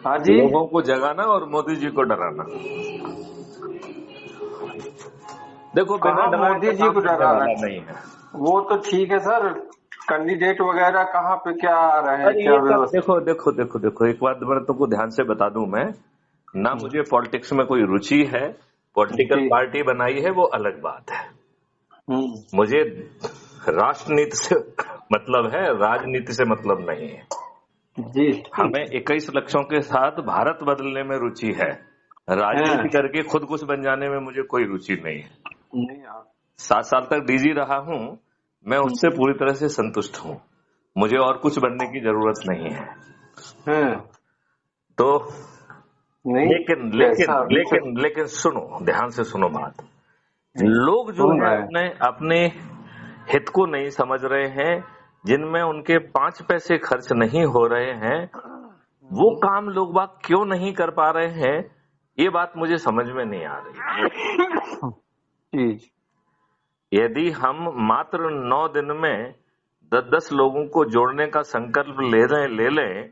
हाँ जी, लोगों को जगाना और मोदी जी को डराना। देखो बिना कहाँ डराए मोदी तो जी काम को होने डरा वाला रहे नहीं है। हैं? वो तो ठीक है सर, कैंडिडेट वगैरह कहाँ पे क्या आ रहे हैं, अरे क्या ये सब व्यवस्था? देखो देखो देखो देखो, एक बात मैं तुमको ध्यान से बता दूं, मैं ना मुझे पॉलिटिक्स में कोई रुचि है, पॉलिटिकल जी। पार्टी बनाई है वो अलग बात है। हम्म। मुझे राष्ट्रनीति से मतलब है, राजनीति से मतलब नहीं है। जी। हमें 21 लक्षों के साथ भारत बदलने में रुचि है, राजनीति है। करके खुद कुछ बन जाने में मुझे कोई रुचि नहीं है। नहीं आप। 7 साल तक डीजी रहा हूं, मैं उससे पूरी तरह से संतुष्ट हूं, मुझे और कुछ बनने की जरूरत नहीं है। है। तो नहीं। लेकिन कैसा लेकिन अभी तक? लेकिन लेकिन सुनो, ध्यान से सुनो बात। लोग जो सुन है रहे हैं। अपने अपने हित को नहीं समझ रहे हैं, जिनमें उनके 5 पैसे खर्च नहीं हो रहे हैं, वो काम लोग बाग क्यों नहीं कर पा रहे हैं, ये बात मुझे समझ में नहीं आ रही। जी। यदि हम मात्र 9 दिन में 10-10 लोगों को जोड़ने का संकल्प ले लें,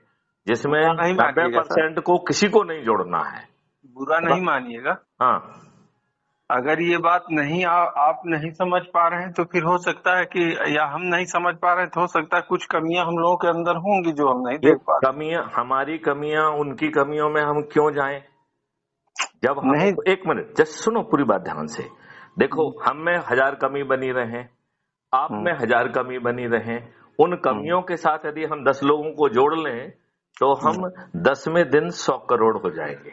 जिसमें बुरा नहीं 90% को किसी को नहीं जोड़ना है। बुरा नहीं मानिएगा। हाँ, अगर ये बात नहीं आप नहीं समझ पा रहे हैं तो फिर हो सकता है कि, या हम नहीं समझ पा रहे हैं तो हो सकता है कुछ कमियां हम लोगों के अंदर होंगी जो हम नहीं ये देख पा रहे। कमियां, हमारी कमियां उनकी कमियों में हम क्यों जाएं? जब हमें, नहीं। एक मिनट जस्ट सुनो पूरी बात ध्यान से। देखो, हम में 1000 कमी बनी रहे, आप में 1000 कमी बनी रहे, उन कमियों के साथ यदि हम 10 लोगों को जोड़ लें तो हम 10वें दिन 100 करोड़ हो जाएंगे।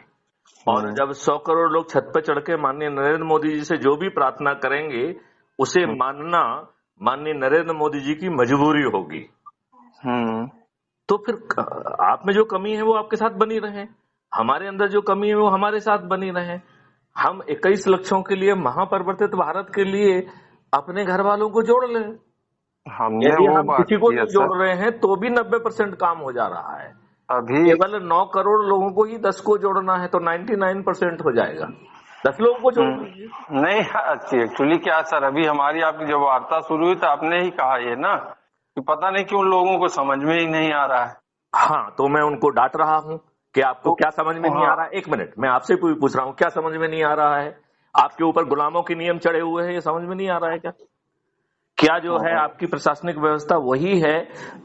और जब 100 करोड़ लोग छत पर चढ़ के माननीय नरेंद्र मोदी जी से जो भी प्रार्थना करेंगे, उसे मानना माननीय नरेंद्र मोदी जी की मजबूरी होगी। तो फिर आप में जो कमी है वो आपके साथ बनी रहे, हमारे अंदर जो कमी है वो हमारे साथ बनी रहे। हम 21 लक्षों के लिए, महापरिवर्तित भारत के लिए अपने घर वालों को जोड़ लें। हमने यदि वो हम बात किसी को की है नहीं जोड़ सर। रहे हैं तो भी 90% काम हो जा रहा है। अभी केवल 9 करोड़ लोगों को ही 10 को जोड़ना है तो 99% हो जाएगा। 10 लोगों को जोड़ लीजिए। नहीं, एक्चुअली क्या सर, अभी हमारी आपकी जब वार्ता शुरू हुई तो आपने ही कहा ये ना कि पता नहीं क्यों लोगों को समझ में ही नहीं आ रहा है। हाँ, तो मैं उनको डांट रहा हूं कि आपको तो क्या समझ में नहीं आ हाँ। रहा है। 1 मिनट, मैं आपसे कोई पूछ रहा हूं, क्या समझ में नहीं आ रहा है? आपके ऊपर गुलामों के नियम चढ़े हुए हैं, ये समझ में नहीं आ रहा है क्या? क्या जो है आपकी प्रशासनिक व्यवस्था वही है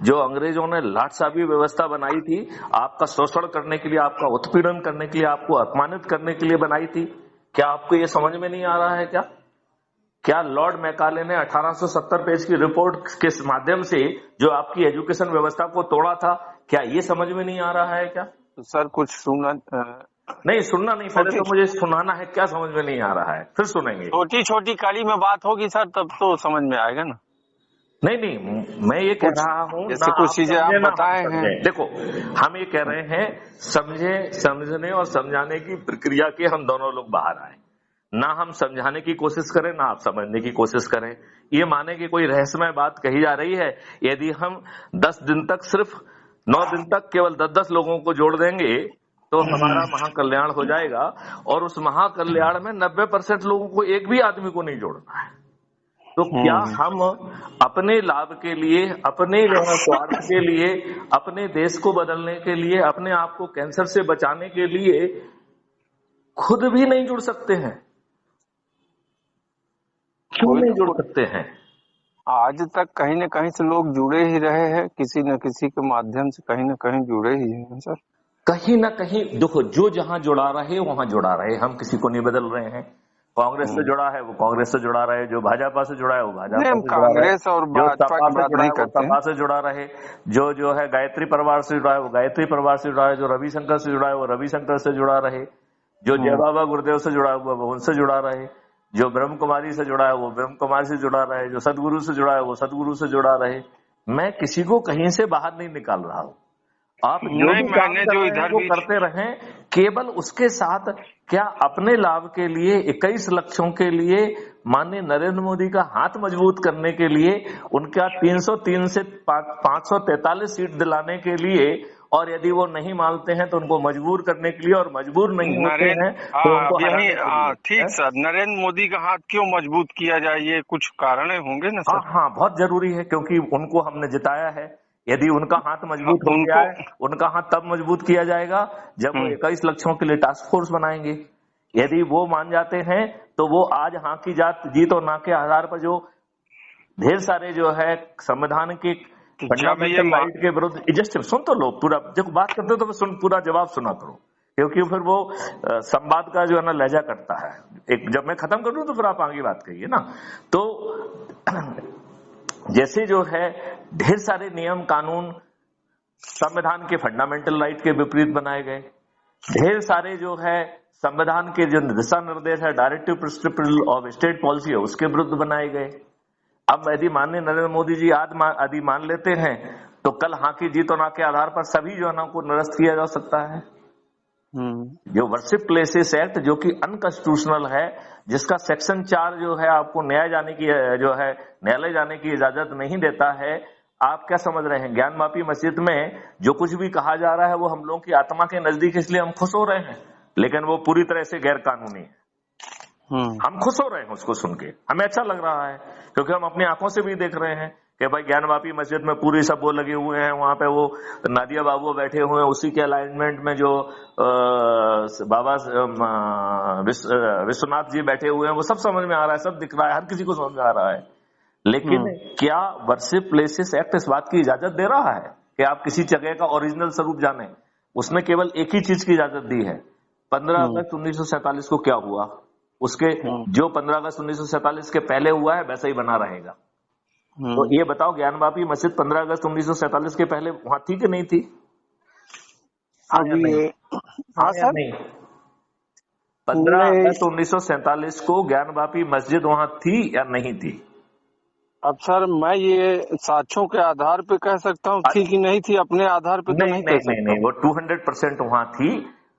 जो अंग्रेजों ने लाटसाबी व्यवस्था बनाई थी, आपका शोषण करने के लिए, आपका उत्पीड़न करने के लिए, आपको अपमानित करने के लिए बनाई थी? क्या आपको ये समझ में नहीं आ रहा है क्या? क्या लॉर्ड मैकाले ने 1870 पेज की रिपोर्ट के माध्यम से जो आपकी एजुकेशन व्यवस्था को तोड़ा था, क्या ये समझ में नहीं आ रहा है क्या? तो सर कुछ सुनना, नहीं, सुनना नहीं, पहले छोटी तो मुझे सुनाना है, क्या समझ में नहीं आ रहा है, फिर सुनेंगे। छोटी छोटी कड़ी में बात होगी सर, तब तो समझ में आएगा ना। नहीं नहीं, मैं ये कह कुछ रहा हूं, ना जैसे कुछ आप चीजें आप समझे ना हम बताए हैं। समझे। देखो, हम ये कह रहे हैं, समझने और समझाने की प्रक्रिया के हम दोनों लोग बाहर आए। ना हम समझाने की कोशिश करें, ना आप समझने की कोशिश करें। ये माने कि कोई रहस्यमय बात कही जा रही है, यदि हम 10 दिन तक, सिर्फ 9 दिन तक केवल 10-10 लोगों को जोड़ देंगे तो हमारा महाकल्याण हो जाएगा। और उस महाकल्याण में 90% लोगों को, एक भी आदमी को नहीं जोड़ना है। तो क्या हम अपने लाभ के लिए, अपने स्वार्थ के लिए, अपने देश को बदलने के लिए, अपने आप को कैंसर से बचाने के लिए खुद भी नहीं जुड़ सकते हैं? क्यों नहीं जुड़ सकते हैं? आज तक कहीं न कहीं से लोग जुड़े ही रहे हैं, किसी न किसी के माध्यम से कहीं न कहीं जुड़े ही हैं सर। कहीं ना कहीं देखो, जो जहां जुड़ा रहे वहां जुड़ा रहे, हम किसी को नहीं बदल रहे हैं। कांग्रेस से जुड़ा है वो कांग्रेस से जुड़ा रहे, जो भाजपा से जुड़ा है वो नहीं, भाजपा हम से जुड़ा रहे, कांग्रेस और जो भाजपा सपा की से बात जुड़ा नहीं है वो करते हैं। सपा से जुड़ा रहे, जो है गायत्री परिवार से जुड़ा है वो गायत्री परिवार से जुड़ा है, जो रविशंकर से जुड़ा है वो रविशंकर से जुड़ा रहे, जो जय बाबा गुरुदेव से जुड़ा हुआ वो उनसे जुड़ा रहे, जो ब्रह्म कुमारी से जुड़ा है वो ब्रह्म कुमारी से जुड़ा रहे, जो सदगुरु से जुड़ा है वो सदगुरु से जुड़ा रहे। मैं किसी को कहीं से बाहर नहीं निकाल रहा हूं। आप जो नहीं, भी काम मैंने कर जो रहे हैं इधर वो भी करते रहें, केवल उसके साथ क्या अपने लाभ के लिए, 21 लक्षों के लिए, माननीय नरेंद्र मोदी का हाथ मजबूत करने के लिए, उनका 303 से 543 सीट दिलाने के लिए, और यदि वो नहीं मानते हैं तो उनको मजबूर करने के लिए, और मजबूर नहीं होते हैं तो उनको अब यही हराने के लिए। ठीक सर, नरेंद्र मोदी का हाथ क्यों मजबूत किया जाए, ये कुछ कारण होंगे ना हाँ सर। हाँ, बहुत जरूरी है, क्योंकि उनको हमने जिताया है। यदि उनका हाथ मजबूत हो गया है, उनका हाथ तब मजबूत किया जाएगा जब वो 21 लक्ष्यों के लिए टास्क फोर्स बनाएंगे। यदि वो मान जाते हैं तो वो आज हाँ की जीत और ना के आधार पर जो ढेर सारे जो है संविधान के फंडामेंटल राइट के विरुद्ध, जस्ट सुन तो लो पूरा, जब बात करते हो तो सुन, पूरा जवाब सुना करो, क्योंकि फिर वो संवाद का जो है ना लहजा कटता है। एक जब मैं खत्म कर दूं तो फिर आप आगे बात करिए ना। तो जैसे जो है ढेर सारे नियम कानून संविधान के फंडामेंटल राइट के विपरीत बनाए गए, ढेर सारे जो है संविधान के जो दिशा निर्देश है, directive principle of state policy है, उसके विरुद्ध बनाए गए। अब यदि माननीय नरेंद्र मोदी जी आज यदि मान लेते हैं तो कल हाँ की जीत और ना के आधार पर सभी जो है ना को निरस्त किया जा सकता है। जो वर्शिप प्लेसेस एक्ट जो कि अनकॉन्स्टिट्यूशनल है, जिसका सेक्शन 4 जो है आपको न्यायालय जाने की इजाजत नहीं देता है, आप क्या समझ रहे हैं? ज्ञान वापी मस्जिद में जो कुछ भी कहा जा रहा है वो हम लोगों की आत्मा के नजदीक, इसलिए हम खुश हो रहे हैं, लेकिन वो पूरी तरह से गैर कानूनी है। हम खुश हो रहे हैं उसको सुन के, हमें अच्छा लग रहा है, क्योंकि हम अपनी आंखों से भी देख रहे हैं कि भाई ज्ञानवापी मस्जिद में पूरी सब वो लगे हुए हैं, वहां पे वो नादिया बाबू बैठे हुए हैं, उसी के अलाइनमेंट में जो बाबा विश्वनाथ जी बैठे हुए हैं, वो सब समझ में आ रहा है, सब दिख रहा है, हर किसी को समझ में आ रहा है। लेकिन क्या वर्शिप प्लेसेस एक्ट इस बात की इजाजत दे रहा है कि आप किसी जगह का ओरिजिनल स्वरूप जाने? उसने केवल एक ही चीज की इजाजत दी है, 15 अगस्त 1947 को क्या हुआ, उसके जो 15 अगस्त 1947 के पहले हुआ है वैसा ही बना रहेगा। तो ये बताओ, ज्ञानवापी मस्जिद 15 अगस्त 1947 के पहले वहां थी कि नहीं थी? हाँ सर, नहीं। 15 अगस्त 1947 को ज्ञानवापी मस्जिद वहां थी या नहीं थी? अब सर मैं ये साक्ष्यों के आधार पे कह सकता हूँ थी कि नहीं थी, अपने आधार पे तो नहीं कह सकता। नहीं, वो 200% वहां थी,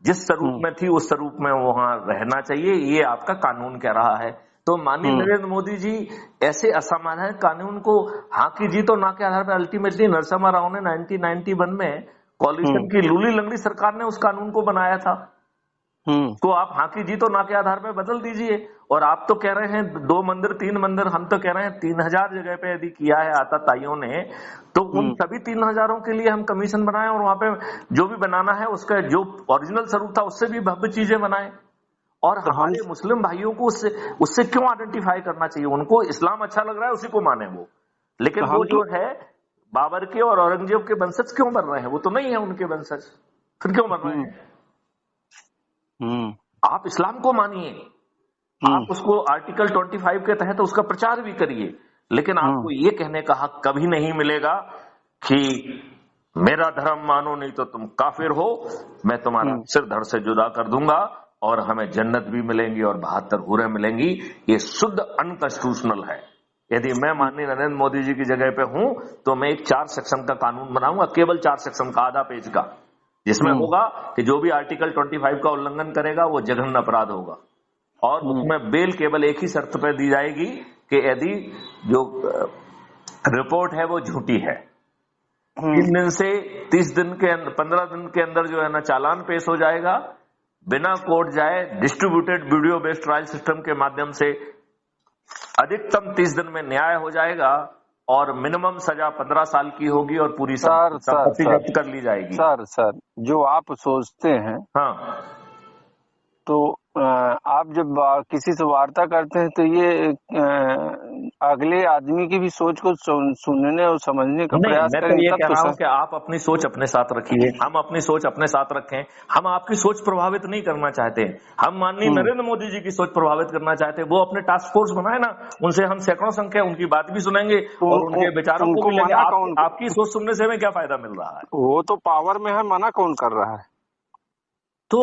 जिस स्वरूप में थी उस स्वरूप में वहां रहना चाहिए, ये आपका कानून कह रहा है। तो माननीय नरेंद्र मोदी जी ऐसे असमाधान कानून को हाँ की जीत और ना के आधार पर, अल्टीमेटली नरसिम्हा राव ने 1991 में कॉलिशन की लूली लंगड़ी सरकार ने उस कानून को बनाया था। तो आप हाँ की जीत और ना के आधार पर बदल दीजिए। और आप तो कह रहे हैं 2 मंदिर 3 मंदिर, हम तो कह रहे हैं 3000 जगह पे यदि किया है आताताइयों ने, तो उन सभी 3000 के लिए हम कमीशन बनाएं और वहां पे जो भी बनाना है उसका जो ओरिजिनल स्वरूप था उससे भी भव्य चीजें बनाएं। और हमारे मुस्लिम भाइयों को उससे क्यों आइडेंटिफाई करना चाहिए? उनको इस्लाम अच्छा लग रहा है उसी को माने वो, लेकिन वो जो है बाबर के और औरंगजेब के वंशज क्यों बन रहे हैं? वो तो नहीं है उनके वंशज, फिर क्यों बन रहे हैं? आप इस्लाम को मानिए, आप उसको आर्टिकल 25 के तहत उसका प्रचार भी करिए, लेकिन आपको ये कहने का हक कभी नहीं मिलेगा कि मेरा धर्म मानो नहीं तो तुम काफिर हो, मैं तुम्हारा सिर धड़ से जुदा कर दूंगा और हमें जन्नत भी मिलेंगी और 72 हूरें मिलेंगी। ये शुद्ध अनकॉन्स्टिट्यूशनल है। यदि मैं माननीय नरेंद्र मोदी जी की जगह पे हूं तो मैं एक 4 सेक्शन का कानून बनाऊंगा, केवल 4 सेक्शन का, आधा पेज का, जिसमें होगा कि जो भी आर्टिकल 25 का उल्लंघन करेगा वो जघन्य अपराध होगा। और उसमें बेल केवल एक ही शर्त पर दी जाएगी कि यदि जो रिपोर्ट है वो झूठी है। 3 दिन से 30 दिन के 15 दिन के अंदर जो है ना चालान पेश हो जाएगा, बिना कोर्ट जाए distributed video based trial system के माध्यम से अधिकतम 30 दिन में न्याय हो जाएगा और मिनिमम सजा 15 साल की होगी और पूरी संपत्ति जब्त कर ली जाएगी। सर जो आप सोचते हैं, हाँ, तो आप जब किसी से वार्ता करते हैं तो ये अगले आदमी की भी सोच को सुनने और समझने का प्रयास करें। मैं तो ये कह रहा हूं कि आप अपनी सोच अपने साथ रखिए, हम अपनी सोच अपने साथ रखें। हम आपकी सोच प्रभावित नहीं करना चाहते, हम माननीय नरेंद्र मोदी जी की सोच प्रभावित करना चाहते हैं। वो अपने टास्क फोर्स बनाए ना, उनसे हम सैकड़ों संख्या उनकी बात भी सुनेंगे और उनके विचारों को भी लेंगे। आपकी सोच सुनने से हमें क्या फायदा मिल रहा है? वो तो पावर में है, मना कौन कर रहा है? तो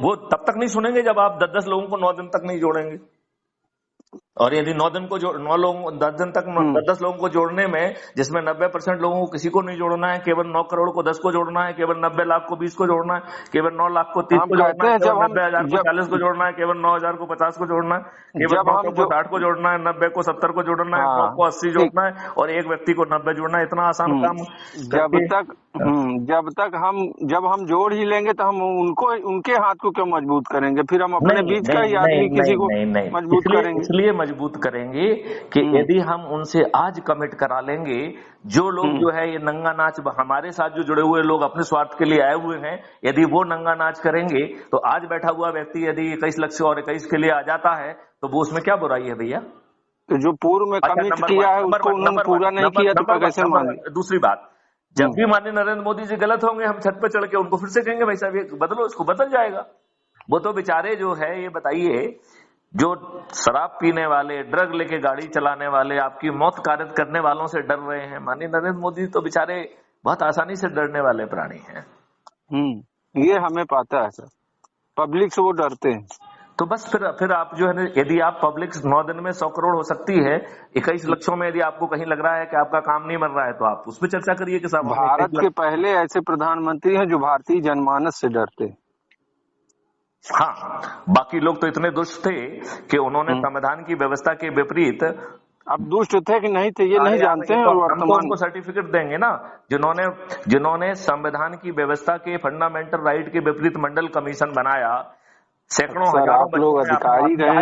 वो तब तक नहीं सुनेंगे जब आप 10 लोगों को 9 दिन तक नहीं जोड़ेंगे। और यदि 9 दिन को 9 लोगों 10 दिन तक 10 लोगों को जोड़ने में, जिसमें 90% लोगों को किसी को नहीं जोड़ना है, केवल 9 करोड़ को 10 को जोड़ना है, केवल 90 लाख को 20 को जोड़ना है, केवल 9 लाख को 30 को जोड़ना है, केवल 90,000 को 40 को जोड़ना है, केवल 9,000 को 50 को जोड़ना है, केवल 900 को 60 को जोड़ना है, 90 को 70 को जोड़ना है, 100 को 80 जोड़ना है और एक व्यक्ति को 90 जोड़ना है। इतना आसान काम जब हम जोड़ ही लेंगे तो हम उनके हाथ को क्यों मजबूत करेंगे? फिर हम अपने बीच का ही आदमी किसी को मजबूत करेंगे। इसलिए मजबूत करेंगे कि यदि हम उनसे आज कमिट करा लेंगे, जो लोग जो है ये नंगा नाच हमारे साथ जो जुड़े हुए लोग अपने स्वार्थ के लिए आए हुए हैं, यदि वो नंगा नाच करेंगे तो आज बैठा हुआ व्यक्ति यदि 21 लाख से और 21 के लिए आ जाता है तो वो उसमें क्या बुराई है भैया? तो जो पूर्व में कमिट किया है उसको उन्होंने पूरा नहीं किया तो कैसे मान? दूसरी बात, जब भी माननीय नरेंद्र मोदी जी गलत होंगे हम छत पे चढ़ के उनको फिर से कहेंगे भाई साहब ये बदलो, इसको बदल जाएगा। वो तो बेचारे जो है, ये बताइए, जो शराब पीने वाले, ड्रग लेके गाड़ी चलाने वाले, आपकी मौत कारित करने वालों से डर रहे हैं, माननीय नरेंद्र मोदी तो बेचारे बहुत आसानी से डरने वाले प्राणी हैं। ये हमें पता है सर, पब्लिक से वो डरते हैं। तो बस फिर आप जो है ना, यदि आप पब्लिक 9 दिन में 100 करोड़ हो सकती है, 21 लक्षों में यदि आपको कहीं लग रहा है कि आपका काम नहीं बन रहा है तो आप उस पर चर्चा करिए कि साहब भारत के पहले ऐसे प्रधानमंत्री हैं जो भारतीय जनमानस से डरते हैं। हाँ, बाकी लोग तो इतने दुष्ट थे कि उन्होंने संविधान की व्यवस्था के विपरीत, अब दुष्ट थे कि नहीं थे ये नहीं जानते हैं, और वर्तमान को सर्टिफिकेट देंगे ना जिन्होंने संविधान की व्यवस्था के फंडामेंटल राइट के विपरीत मंडल कमीशन बनाया, सैकड़ों हजारों आप लोग अधिकारी रहे।